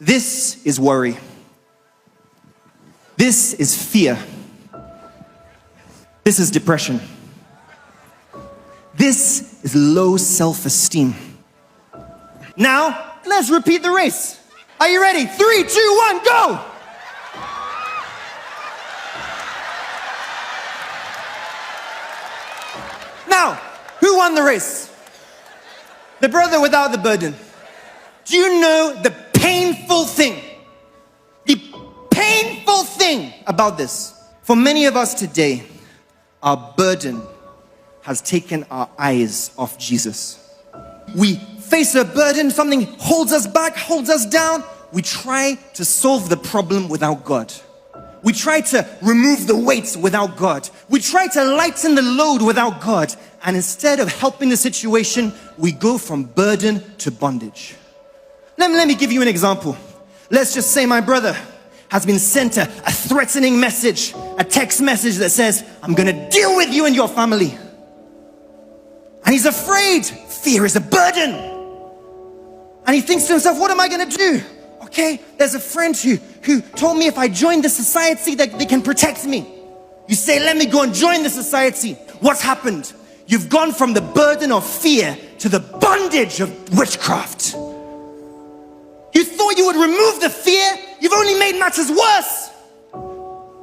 This is worry. This is fear. This is depression. This is low self-esteem. Now, let's repeat the race. Are you ready? 3, 2, 1, go! Now, who won the race? The brother without the burden. Do you know the painful thing? The painful thing about this. For many of us today, our burden has taken our eyes off Jesus. We face a burden, something holds us back, holds us down. We try to solve the problem without God. We try to remove the weights without God. We try to lighten the load without God. And instead of helping the situation, we go from burden to bondage. Let me give you an example. Let's just say my brother has been sent a threatening message, a text message that says, I'm gonna deal with you and your family. And he's afraid. Fear is a burden. And he thinks to himself, what am I gonna do? Okay, there's a friend who told me if I join the society that they can protect me. You say, let me go and join the society. What's happened? You've gone from the burden of fear to the bondage of witchcraft. You thought you would remove the fear. You've only made matters worse.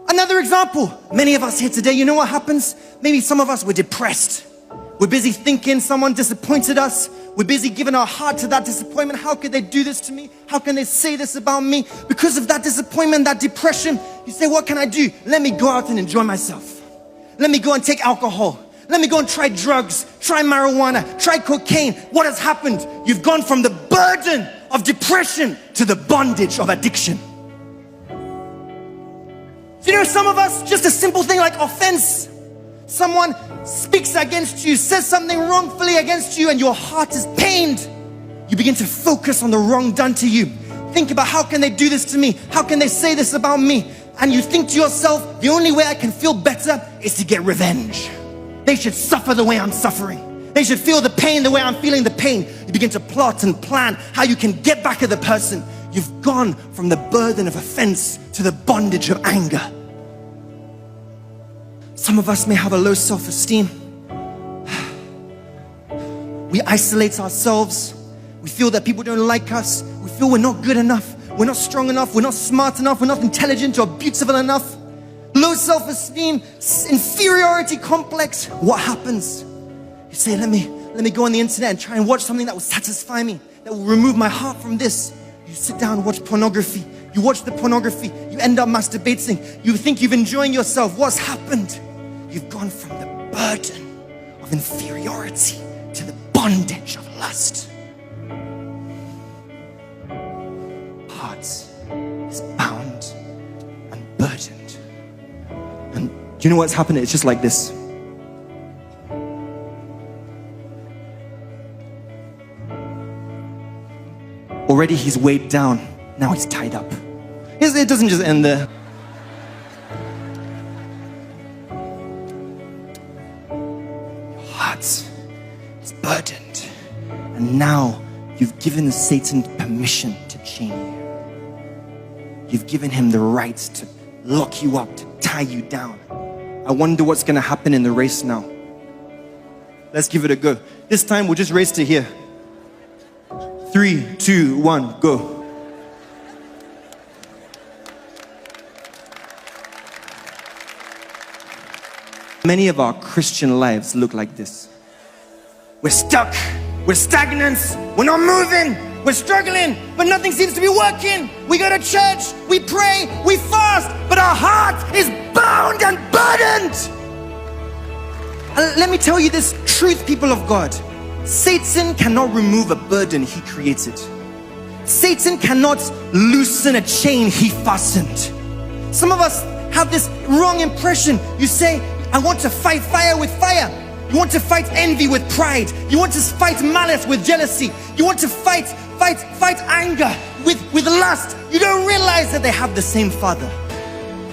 Another example. Many of us here today, you know what happens? Maybe some of us were depressed. We're busy thinking someone disappointed us. We're busy giving our heart to that disappointment. How could they do this to me? How can they say this about me? Because of that disappointment, that depression, you say, what can I do? Let me go out and enjoy myself. Let me go and take alcohol. Let me go and try drugs, try marijuana, try cocaine. What has happened? You've gone from the burden of depression to the bondage of addiction. You know, some of us, just a simple thing like offense. Someone speaks against you, says something wrongfully against you, and your heart is pained. You begin to focus on the wrong done to you. Think about, how can they do this to me? How can they say this about me? And you think to yourself, the only way I can feel better is to get revenge. They should suffer the way I'm suffering. They should feel the pain the way I'm feeling the pain. You begin to plot and plan how you can get back at the person. You've gone from the burden of offense to the bondage of anger. Some of us may have a low self-esteem. We isolate ourselves. We feel that people don't like us. We feel we're not good enough. We're not strong enough. We're not smart enough. We're not intelligent or beautiful enough. Low self-esteem, inferiority complex. What happens? You say, let me go on the internet and try and watch something that will satisfy me, that will remove my heart from this. You sit down and watch pornography. You watch the pornography. You end up masturbating. You think you've enjoying yourself. What's happened? You've gone from the burden of inferiority to the bondage of lust. Heart is bound and burdened. And do you know what's happening? It's just like this. Already he's weighed down. Now he's tied up. It doesn't just end there. It's burdened, and now you've given Satan permission to chain you. You've given him the right to lock you up, to tie you down. I wonder what's going to happen in the race now. Let's give it a go. This time we'll just race to here. 3, 2, 1, go. Many of our Christian lives look like this. We're stuck, we're stagnant, we're not moving, we're struggling, but nothing seems to be working. We go to church, we pray, we fast, but our heart is bound and burdened. And let me tell you this truth, people of God. Satan cannot remove a burden he created. Satan cannot loosen a chain he fastened. Some of us have this wrong impression. You say, I want to fight fire with fire. You want to fight envy with pride. You want to fight malice with jealousy. You want to fight anger with lust. You don't realize that they have the same father.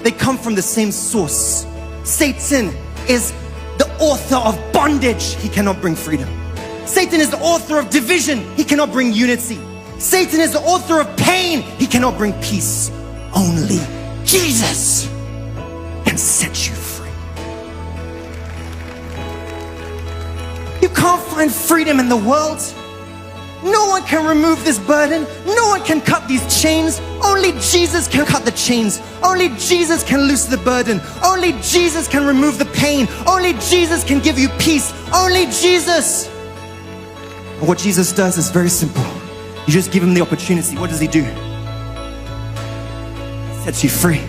They come from the same source. Satan is the author of bondage. He cannot bring freedom. Satan is the author of division. He cannot bring unity. Satan is the author of pain. He cannot bring peace. Only Jesus can set you free. You can't find freedom in the world. No one can remove this burden. No one can cut these chains. Only Jesus can cut the chains. Only Jesus can loose the burden. Only Jesus can remove the pain. Only Jesus can give you peace. Only Jesus. And what Jesus does is very simple. You just give him the opportunity. What does he do? He sets you free.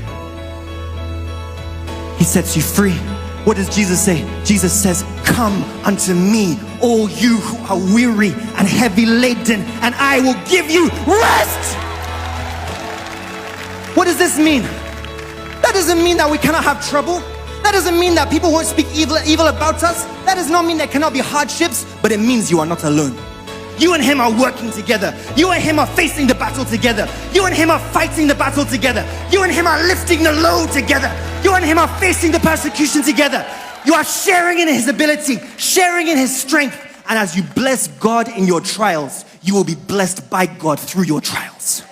He sets you free. What does Jesus say? Jesus says, come unto me, all you who are weary and heavy laden, and I will give you rest. What does this mean? That doesn't mean that we cannot have trouble. That doesn't mean that people won't speak evil about us. That does not mean there cannot be hardships, but it means you are not alone. You and him are working together. You and him are facing the battle together. You and him are fighting the battle together. You and him are lifting the load together. You and him are facing the persecution together. You are sharing in his ability, sharing in his strength. And as you bless God in your trials, you will be blessed by God through your trials.